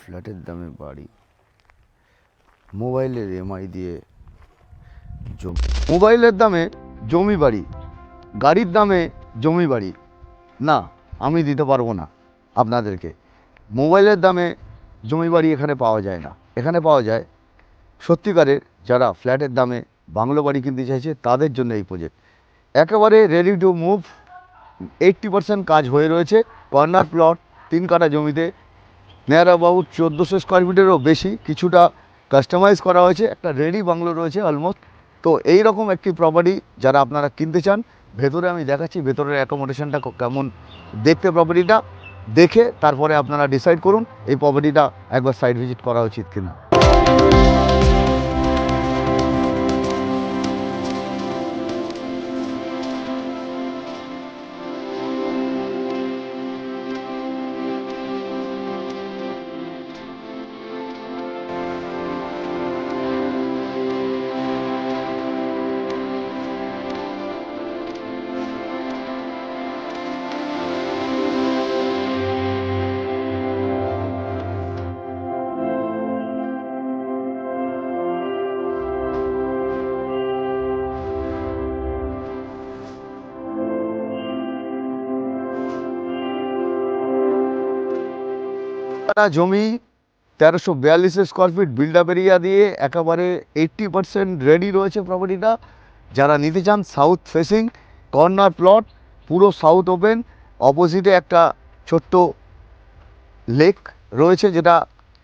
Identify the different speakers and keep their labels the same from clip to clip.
Speaker 1: ফ্ল্যাটের দামে বাড়ি, মোবাইলের এমআই দিয়ে জমি। মোবাইলের দামে জমি বাড়ি, গাড়ির দামে জমি বাড়ি না, আমি দিতে পারবো না আপনাদেরকে। মোবাইলের দামে জমি বাড়ি এখানে পাওয়া যায় না। এখানে পাওয়া যায় সত্যিকারের যারা ফ্ল্যাটের দামে বাংলো বাড়ি কিনতে চাইছে তাদের জন্য এই প্রজেক্ট একেবারে রেডি টু মুভ। 80% কাজ হয়ে রয়েছে। কর্নার প্লট 3 কাঠা জমিতে, নিয়ার অ্যাবাউট 1400 স্কোয়ার ফিটেরও বেশি, কিছুটা কাস্টমাইজ করা হয়েছে, একটা রেডি বাংলো রয়েছে অলমোস্ট। তো এই রকম একটি প্রপার্টি যারা আপনারা কিনতে চান, ভেতরে আমি দেখাচ্ছি ভেতরের অ্যাকোমোডেশনটা কেমন দেখতে। প্রপার্টিটা দেখে তারপরে আপনারা ডিসাইড করুন এই প্রপার্টিটা একবার সাইট ভিজিট করা উচিত কিনা। জমি 1342 square feet build up area দিয়ে একেবারে 80% রেডি রয়েছে প্রপার্টিটা। যারা নিতে চান সাউথ ফেসিং কর্নার প্লট, পুরো সাউথ ওপেন, অপোজিটে একটা ছোট্ট লেক রয়েছে যেটা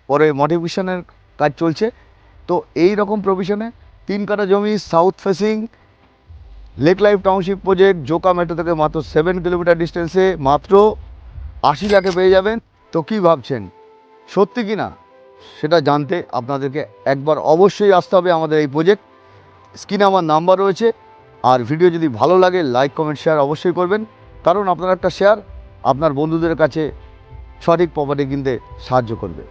Speaker 1: পরে মডিফিকেশনের কাজ চলছে। তো এই রকম প্রভিশনে 3 কাঠা জমি south facing lake life township project, Joka metro থেকে মাত্র 7 কিলোমিটার ডিস্টেন্সে মাত্র 80 লাখে পেয়ে যাবেন। তো কী ভাবছেন, সত্যি কি না সেটা জানতে আপনাদেরকে একবার অবশ্যই আসতে হবে আমাদের এই প্রজেক্ট। স্ক্রিনে আমার নাম্বার রয়েছে। আর ভিডিও যদি ভালো লাগে লাইক কমেন্ট শেয়ার অবশ্যই করবেন, কারণ আপনার একটা শেয়ার আপনার বন্ধুদের কাছে সঠিক প্রপার্টি কিনতে সাহায্য করবে।